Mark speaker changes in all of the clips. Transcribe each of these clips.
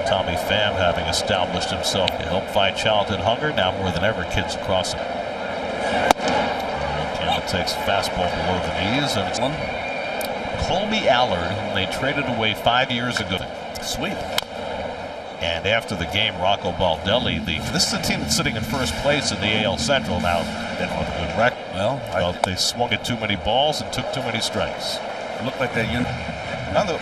Speaker 1: Tommy Pham having established himself to help fight childhood hunger. Now more than ever, kids across him. Tampa takes a fastball below the knees. And Colby Allard, whom they traded away 5 years ago.
Speaker 2: Sweet.
Speaker 1: And after the game, Rocco Baldelli, this is a team that's sitting in first place in the AL Central now. They don't have a good record.
Speaker 2: Well,
Speaker 1: They swung at too many balls and took too many strikes.
Speaker 2: It looked like that.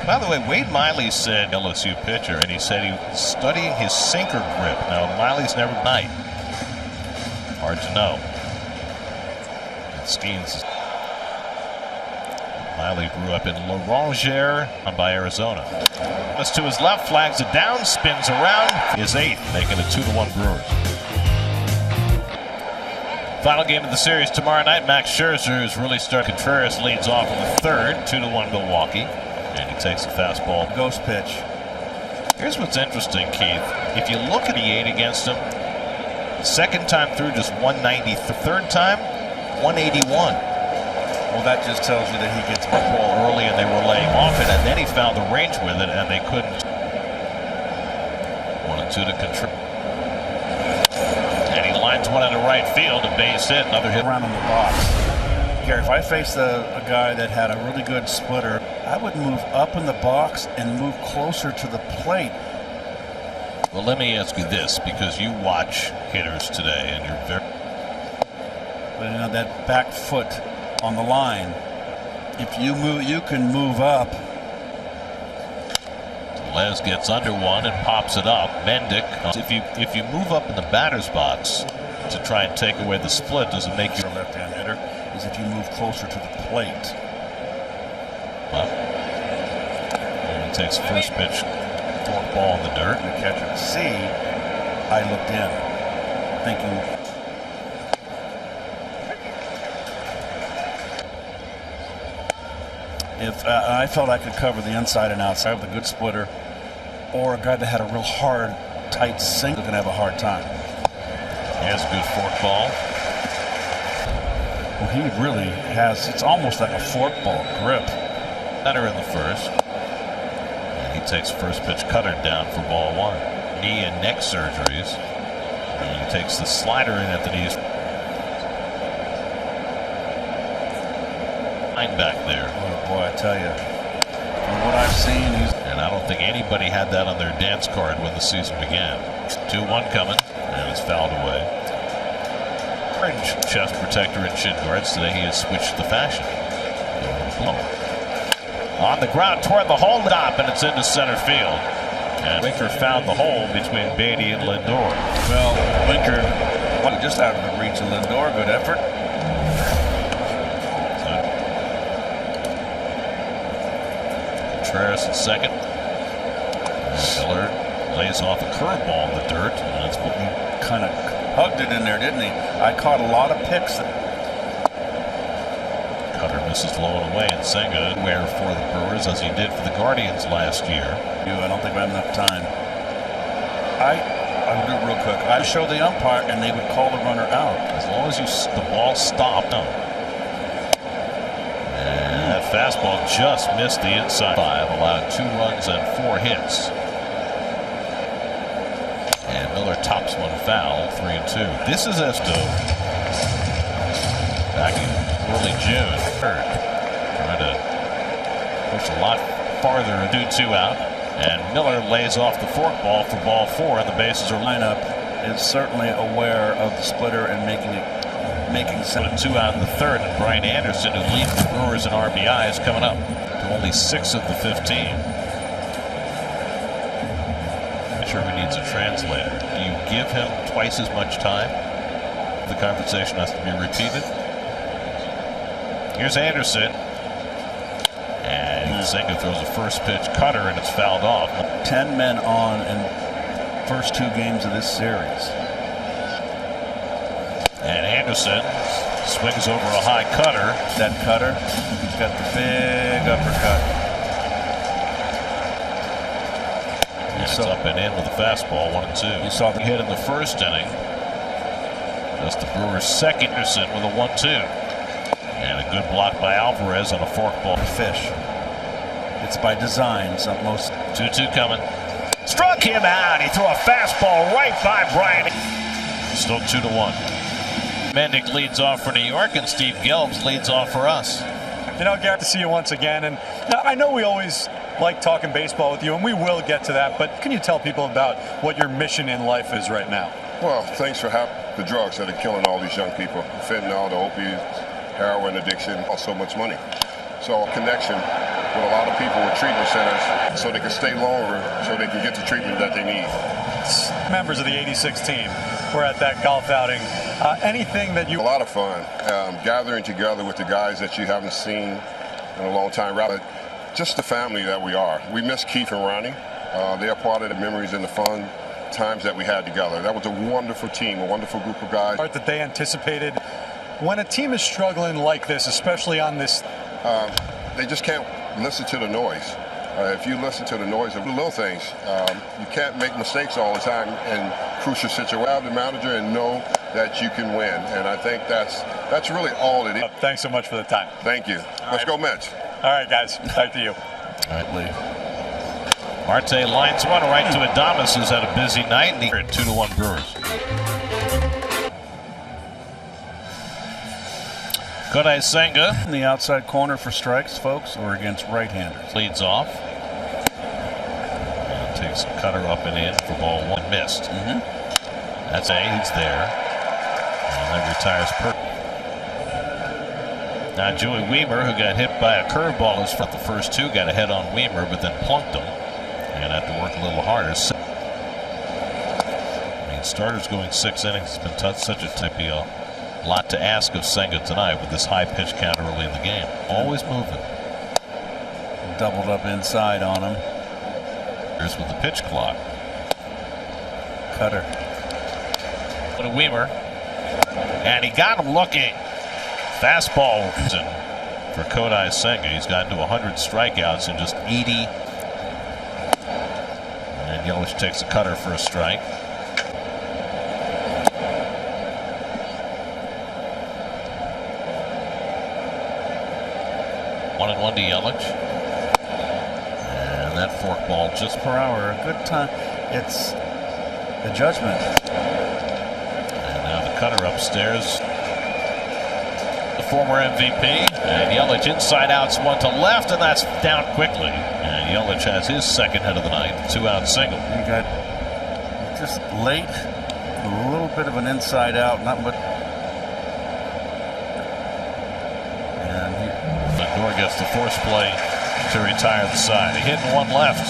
Speaker 1: By the way, Wade Miley said LSU pitcher, and he said he was studying his sinker grip. Now Miley's never night. Hard to know. And Skeens. Miley grew up in La Rangere by Arizona. That's to his left, flags it down, spins around, is 8th, making it 2-1 Brewers. Final game of the series tomorrow night. Max Scherzer, who's really started. Contreras leads off in the 3rd, 2-1 Milwaukee, and he takes a fastball.
Speaker 2: Ghost pitch.
Speaker 1: Here's what's interesting, Keith. If you look at the 8 against him, second time through just 190, third time 181.
Speaker 2: Well, that just tells you that he gets
Speaker 1: the ball early and they were laying off it, and then he found the range with it and they couldn't. 1-2 to Contreras. And he lines one into right field, a base hit, another hit.
Speaker 2: Around in the box. Gary, if I faced a guy that had a really good splitter, I would move up in the box and move closer to the plate.
Speaker 1: Well, let me ask you this, because you watch hitters today and you're very.
Speaker 2: But you know, that back foot on the line, if you move, you can move up.
Speaker 1: Les gets under one and pops it up. Mendick, if you move up in the batter's box to try and take away the split, does it make you
Speaker 2: a left-hand hitter? Is if you move closer to the plate.
Speaker 1: Well, and he takes first pitch, fork ball in the dirt.
Speaker 2: The catcher to see. I looked in, thinking. If I felt I could cover the inside and outside with a good splitter, or a guy that had a real hard, tight sink, going to have a hard time.
Speaker 1: He has a good fork ball.
Speaker 2: Well, he really has. It's almost like a forkball grip.
Speaker 1: Better in the first. And he takes first pitch cutter down for ball 1. Knee and neck surgeries. And he takes the slider in at the knees. Back there.
Speaker 2: Oh boy, I tell you, from what I've seen,
Speaker 1: and I don't think anybody had that on their dance card when the season began. 2-1 coming, and it's fouled away. Orange chest protector and shin guards. Today he has switched the fashion. On the ground toward the hole top, and it's into center field. And Winker found the hole between Beatty and Lindor.
Speaker 2: Well, Winker just out of the reach of Lindor. Good effort.
Speaker 1: Contreras at second. Miller lays off a curveball in the dirt, and it's
Speaker 2: kind of hugged it in there, didn't he? I caught a lot of picks.
Speaker 1: Cutter misses low and away, and Senga where for the Brewers as he did for the Guardians last year.
Speaker 2: I don't think I have enough time. I would do it real quick. I'd show the umpire, and they would call the runner out.
Speaker 1: As long as the ball stopped. No. That fastball just missed the inside. 5 allowed 2 runs and 4 hits. And Miller tops one foul, 3-2. This is Esto. Back in early June. Trying to push a lot farther and do 2 out. And Miller lays off the forkball for ball 4, and the bases are
Speaker 2: lineup is certainly aware of the splitter and making
Speaker 1: sense. 2 out in the 3rd, and Brian Anderson, who leads the Brewers in RBI, is coming up to only 6 of the 15. I'm sure he needs a translator. Do you give him twice as much time? The conversation has to be repeated. Here's Anderson. And Senga throws a first pitch cutter, and it's fouled off.
Speaker 2: 10 men on in first 2 games of this series.
Speaker 1: And Anderson swings over a high cutter.
Speaker 2: That cutter, he's got the big uppercut.
Speaker 1: And it's up and in with a fastball, 1-2.
Speaker 2: You saw the
Speaker 1: hit in the first inning. That's the Brewers' second. Anderson with a 1-2. And a good block by Alvarez on a forkball.
Speaker 2: Fish. It's by design.
Speaker 1: 2-2 coming. Struck him out. He threw a fastball right by Bryant. Still 2-1. Mendick leads off for New York, and Steve Gelbs leads off for us.
Speaker 3: You know, Garrett, to see you once again. And I know we always like talking baseball with you, and we will get to that. But can you tell people about what your mission in life is right now?
Speaker 4: Well, thanks for the drugs that are killing all these young people. Fentanyl, the opiates, heroin addiction, so much money. So a connection with a lot of people with treatment centers so they can stay longer, so they can get the treatment that they need.
Speaker 3: Members of the 86 team were at that golf outing. Anything that you...
Speaker 4: A lot of fun. Gathering together with the guys that you haven't seen in a long time. Rather, just the family that we are. We miss Keith and Ronnie. They are part of the memories and the fun times that we had together. That was a wonderful team, a wonderful group of guys.
Speaker 3: That they anticipated. When a team is struggling like this, especially on this...
Speaker 4: they just can't listen to the noise. If you listen to the noise of the little things, you can't make mistakes all the time in crucial situations. Have the manager and know that you can win, and I think that's really all it is.
Speaker 3: Thanks so much for the time.
Speaker 4: Thank you. Let's go Mets.
Speaker 3: All right, guys. Back to you.
Speaker 1: All right, Lee. Marte lines one right to Adames, who's had a busy night, and they're at 2-1 Brewers. Kodai Senga
Speaker 2: In the outside corner for strikes, folks, or against right-handers.
Speaker 1: leads off. And takes a cutter up and in for ball one. Missed. That's he's there. And then retires Now Joey Wiemer, who got hit by a curveball, is for the first two, got a head on Wiemer, but then plunked him. And had to work a little harder. I mean, starters going 6 innings has been such a tippy. A lot to ask of Senga tonight with this high pitch count early in the game. Always moving.
Speaker 2: Doubled up inside on him.
Speaker 1: Here's with the pitch clock.
Speaker 2: Cutter.
Speaker 1: To Wiemer. And he got him looking. Fastball for Kodai Senga. He's gotten to 100 strikeouts in just 80. And Yelich takes a cutter for a strike. 1-1 to Yelich. And that forkball just
Speaker 2: Per hour, a good time. It's a judgment.
Speaker 1: And now the cutter upstairs. The former MVP. And Yelich inside outs, one to left, and that's down quickly. And Yelich has his second hit of the night. 2-out single.
Speaker 2: He got just late, a little bit of an inside out, not much.
Speaker 1: Lindor gets the force play to retire the side. A hit and one left.